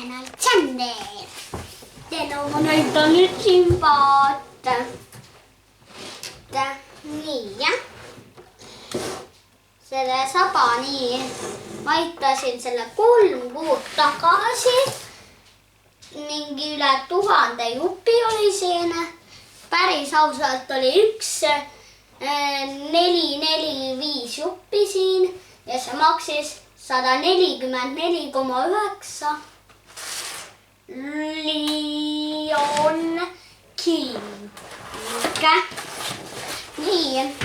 Night Channel. Täna näitan nyt Simbaa. Nii jah. Selle saba nii. Maitasin selle 3 kuud tagasi. Mingi üle 1000 jupi oli siin. Päris ausalt oli üks 445 juppi siin. Ja see maksis 144,9 Lion King. Nii,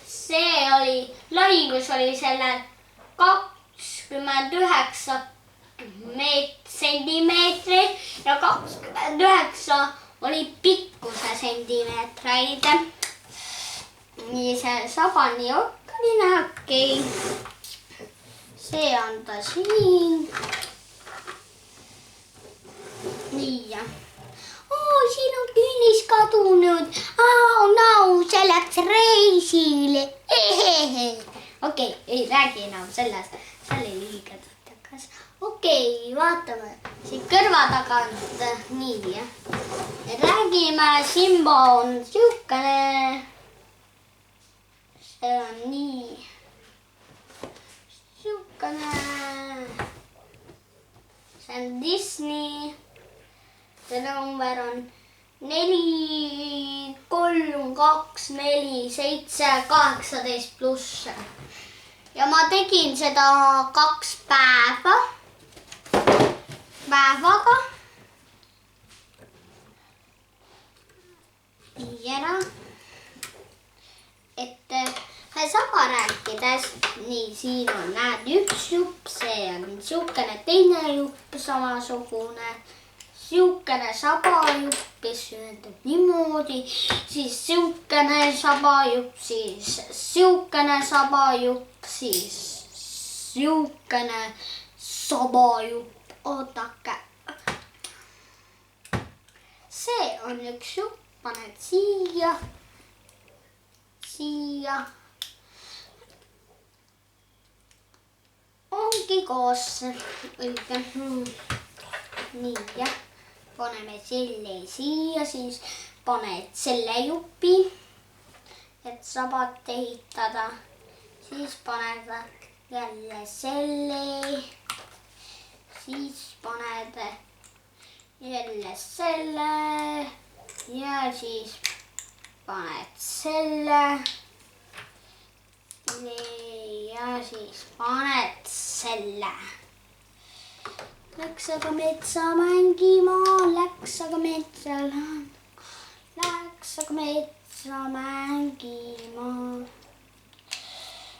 see oli, laigus oli sellel 29 sentimeetrit ja 29 oli pikkuse sentimeetreid. Nii see saba nii okkaline, okei. See on ta siin. Nii ja. Siin on künnis kadunud. No, see läks reisile. Okei, ei räägi enam sellest. Seal oli liiga tutakas. Okei, vaatame siit kõrva tagant. Nii. Räägime, Simba on siukene. See on nii. Siukene. See on Disney. See number on 4, 3, 2, 4, 7, 18 pluss. Ja ma tegin seda 2 päevaga. Nii ära. Et saba rääkides, nii siin on näed üks jupp, see on siukene teine jupp samasugune. Siukene sabajupp, kes ühendab niimoodi, siis siukene sabajupp, siis siukene sabajupp, siis siukene sabajupp. Ootake. See on üks jupp, paned siia, siia. Ongi koos õige. Nii jah. Paneme selle siia, siis paned selle jupi, et sabat ehitada. Siis paned jälle selle, siis paned jälle selle ja siis paned selle ja siis paned selle. Läks aga metsa mängima, läks aga metsa mängima.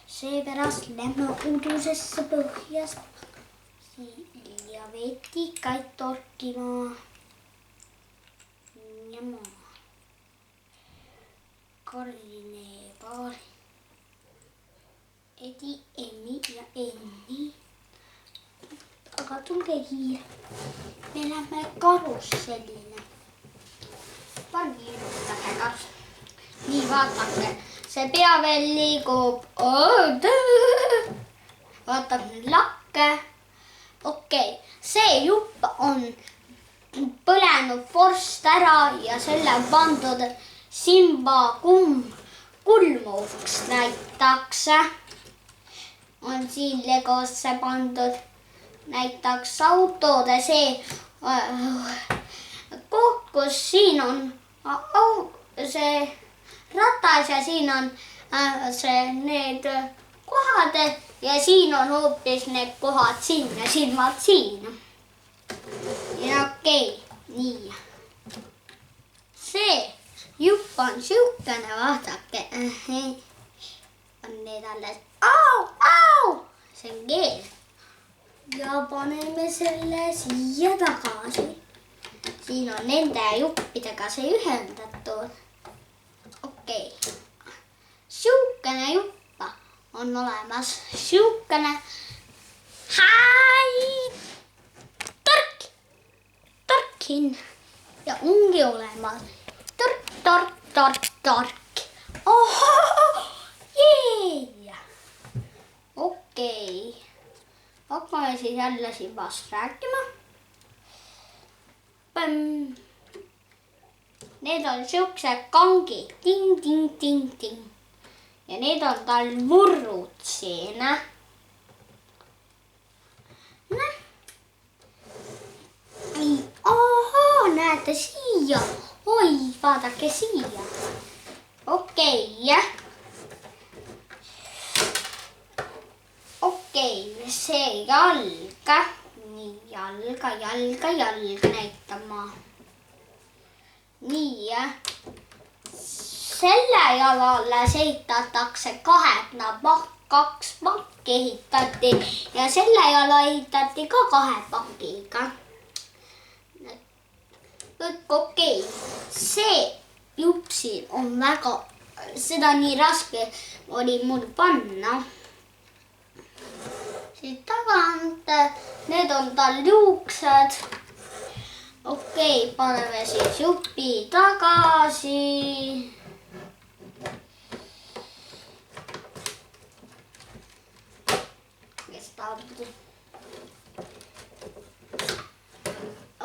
Seepärast lähme udusesse põhjast ja vetikaid torkima. Karline paari. Edi, Emmi ja Enni. Aga tulge hiir. Me lähme karussellile. Pargiirutage karus. Nii, vaadake. See pea veel liigub. Vaatab nüüd lakke. Okei. See jupp on põlenud vorst ära ja selle on pandud Simba kulmuks näitaks. On siin legosse pandud. Näitaks autode see koht, kus siin on see ratas ja siin on need kohad ja siin on hoopis need kohad siin ja silmad siin. Ja okei, nii. See jupp on siukene, vaadake. On need alles. Au! See on keel. Ja paneme selle siia tagasi. Siin on nende juppidega see ühendatud. Okei. Siukene juppa on olemas. Siukene. Torkin. Ja ongi olemas. Tork. Jee! Okei. Hakkame siis jälle Simbast rääkima. Need on siuksed kangid. Ting, ting, ting, ting. Ja need on tal murrud siin. Ahaa, näete siia. Oi, vaadake siia. Okei, see jalg. Nii, jalga näitama. Nii, selle jalale ehitatakse kaks pakki ehitati ja selle jala ehitati ka 2 pakiga. Kõik okei. See jupp siin on väga, seda nii raske oli mul panna. Siit tagant, need on tal juuksed. Okei, paneme siis jupi tagasi.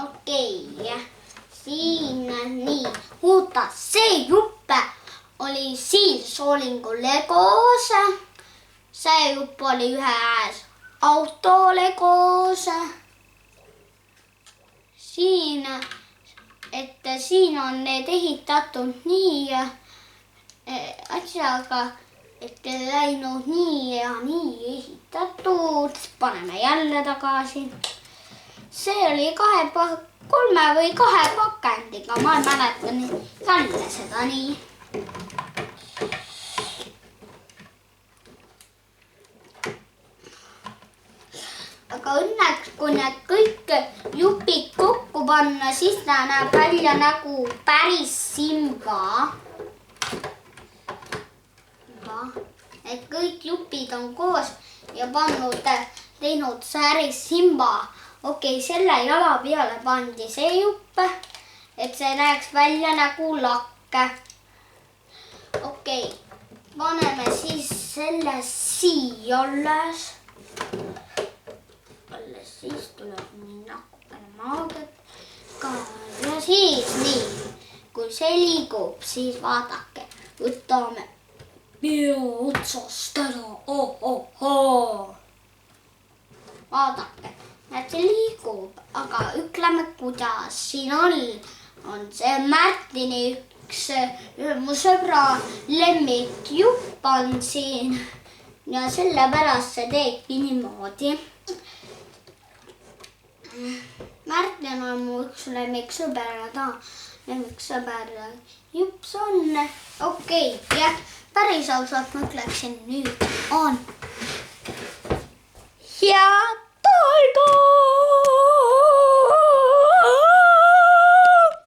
Okei, siin nii. Oota, see jupp oli siin Soolingu Legos. See jupp oli ühes auto Legos. Siin on need ehitatud nii asjaga, et läinud nii ja nii ehitatud. Paneme jälle tagasi. See oli 3 või 2 pakendiga. Ma mäletan jälle seda nii. Aga õnneks, kui need kõik jupid kokku panna, siis ta näeb välja nagu päris Simba. Et kõik jupid on koos ja teinud päris Simba. Okei, selle jala peale pandi see jupp, et see näeks välja nagu lakk. Okei, paneme siis selle siia alles. Siis tuleb nii natukene maaget ka ja siis nii, kui see liigub, siis vaadake, võtame pea otsast ära. Vaadake, näed, see liigub, aga ütleme, kuidas siin on see Märtini üks mu sõbra lemmikjupp on siin ja sellepärast see teebki niimoodi. Märten on mu üks lemmiksõber ja ta lemmiksõber jups on. Okei, jah, päris ausalt ma ütleksin nüüd on head